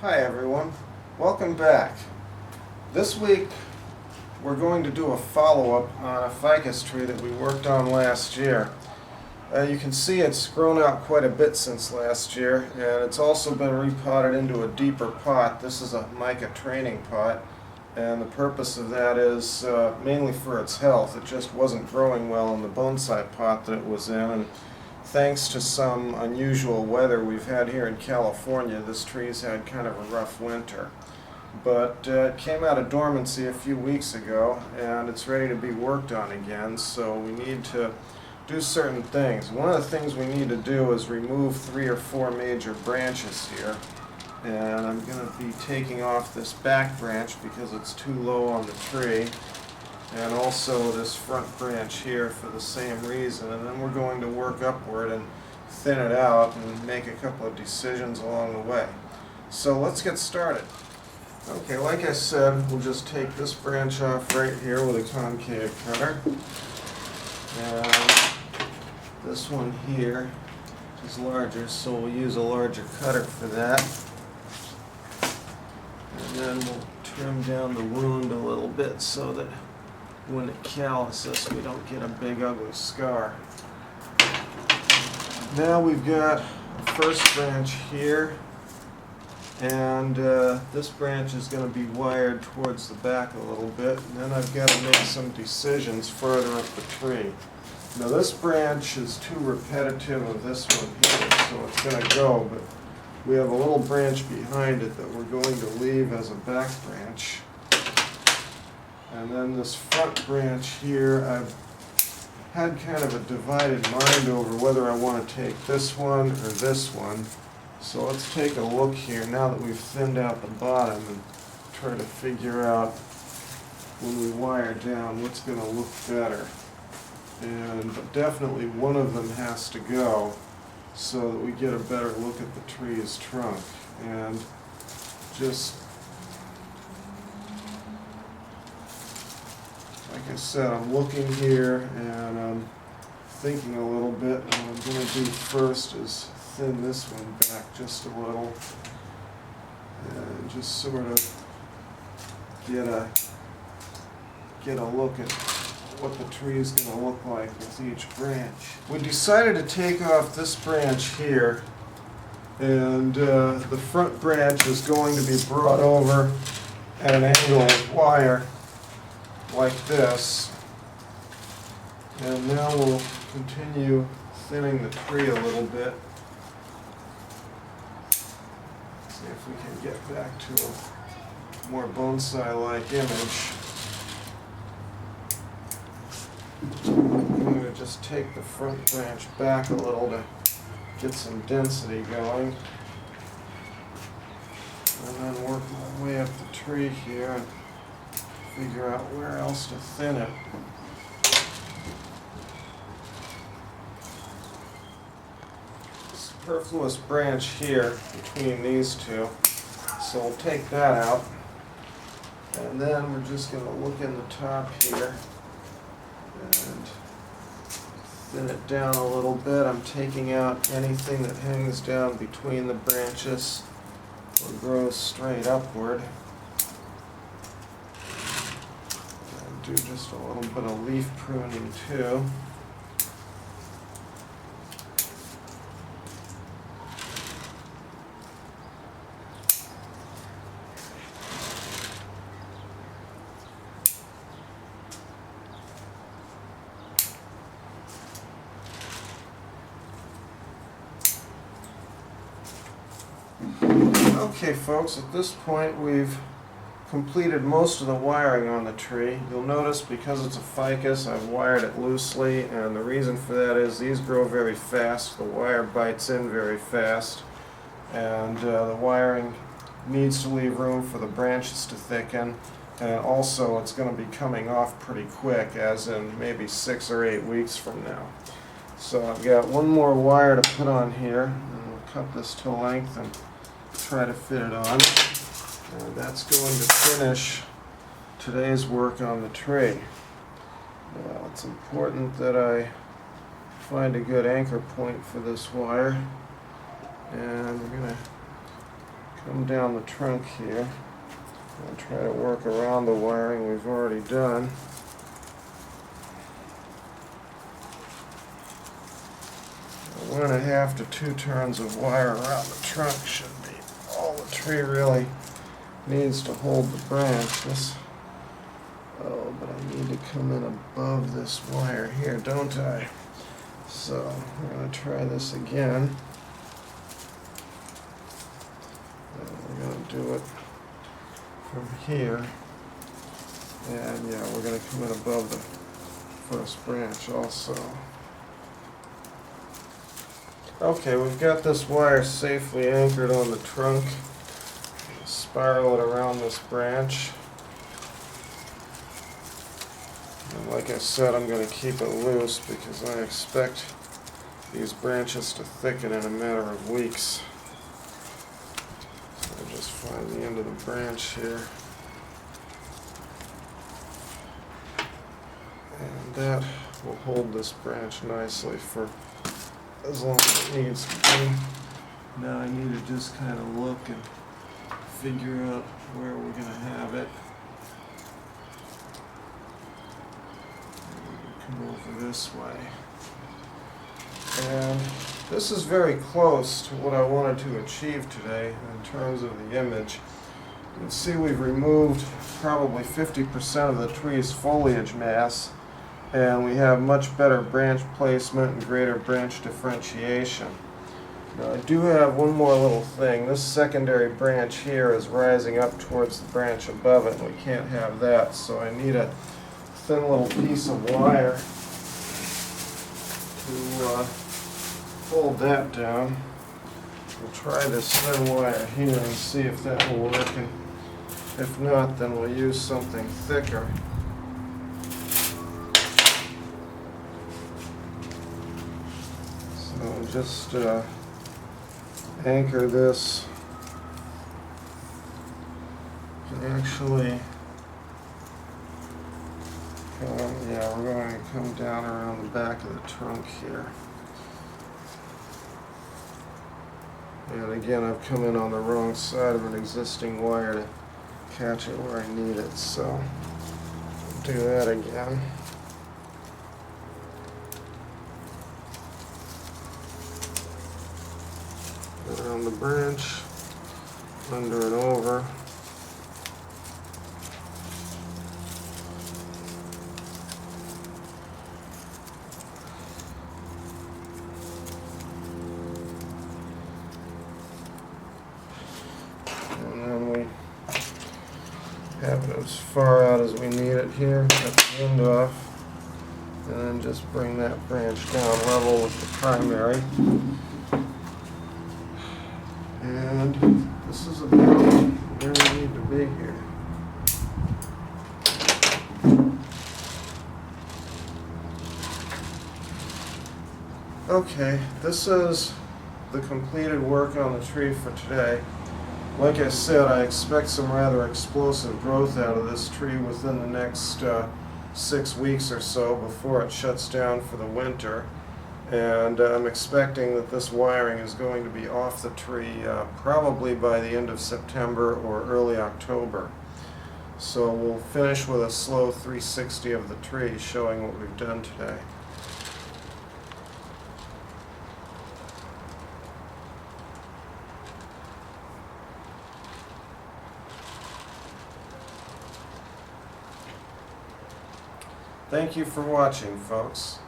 Hi everyone, welcome back. This week we're going to do a follow-up on a ficus tree that we worked on last year. You can see it's grown out quite a bit since last year, and it's also been repotted into a deeper pot. This is a mica training pot, and the purpose of that is mainly for its health. It just wasn't growing well in the bonsai pot that it was in, and thanks to some unusual weather we've had here in California, this tree's had kind of a rough winter. But it came out of dormancy a few weeks ago, and it's ready to be worked on again, so we need to do certain things. One of the things we need to do is remove 3 or 4 major branches here. And I'm going to be taking off this back branch because it's too low on the tree, and also this front branch here for the same reason. And then we're going to work upward and thin it out and make a couple of decisions along the way. So let's get started. Okay, like I said, we'll just take this branch off right here with a concave cutter. And this one here is larger, so we'll use a larger cutter for that. And then we'll trim down the wound a little bit so that when it calluses we don't get a big ugly scar. Now we've got the first branch here, and this branch is going to be wired towards the back a little bit, and then I've got to make some decisions further up the tree. Now this branch is too repetitive of this one here, so it's going to go, but we have a little branch behind it that we're going to leave as a back branch. And then this front branch here, I've had kind of a divided mind over whether I want to take this one or this one. So let's take a look here now that we've thinned out the bottom and try to figure out when we wire down what's going to look better. But definitely one of them has to go so that we get a better look at the tree's trunk. And just like I said, I'm looking here and I'm thinking a little bit, and what I'm going to do first is thin this one back just a little and just sort of get a look at what the tree is going to look like with each branch. We decided to take off this branch here, and the front branch is going to be brought over at an angle of wire like this. And now we'll continue thinning the tree a little bit. See if we can get back to a more bonsai-like image. I'm going to just take the front branch back a little to get some density going, and then work my way up the tree here and figure out where else to thin it. Superfluous branch here between these two, so we'll take that out, and then we're just going to look in the top here and thin it down a little bit. I'm taking out anything that hangs down between the branches or grows straight upward. And do just a little bit of leaf pruning too. Okay folks, at this point we've completed most of the wiring on the tree. You'll notice because it's a ficus, I've wired it loosely, and the reason for that is these grow very fast. The wire bites in very fast, and the wiring needs to leave room for the branches to thicken, and also it's going to be coming off pretty quick, as in maybe 6 or 8 weeks from now. So I've got one more wire to put on here, and we'll cut this to length and try to fit it on. And that's going to finish today's work on the tree. Now it's important that I find a good anchor point for this wire, and we're going to come down the trunk here and try to work around the wiring we've already done. 1.5 to 2 turns of wire around the trunk should be all the tree really needs to hold the branch. Oh, but I need to come in above this wire here, don't I? So we're going to try this again. And we're going to do it from here. And yeah, we're going to come in above the first branch also. Okay, we've got this wire safely anchored on the trunk. Spiral it around this branch. And like I said, I'm going to keep it loose because I expect these branches to thicken in a matter of weeks. So I'll just find the end of the branch here. And that will hold this branch nicely for as long as it needs to be. Now I need to just kind of look and figure out where we're going to have it. Come over this way. And this is very close to what I wanted to achieve today in terms of the image. You can see we've removed probably 50% of the tree's foliage mass, and we have much better branch placement and greater branch differentiation. Now I do have one more little thing. This secondary branch here is rising up towards the branch above it, and we can't have that, so I need a thin little piece of wire to hold that down. We'll try this thin wire here and see if that will work, and if not, then we'll use something thicker. So just anchor this. You can actually yeah, we're going to come down around the back of the trunk here. And again, I've come in on the wrong side of an existing wire to catch it where I need it, so I'll do that again. Around the branch, under and over. And then we have it as far out as we need it here, cut the end off, and then just bring that branch down level with the primary. And this is about where we need to be here. Okay, this is the completed work on the tree for today. Like I said, I expect some rather explosive growth out of this tree within the next 6 weeks or so before it shuts down for the winter. And I'm expecting that this wiring is going to be off the tree probably by the end of September or early October. So we'll finish with a slow 360 of the tree showing what we've done today. Thank you for watching, folks.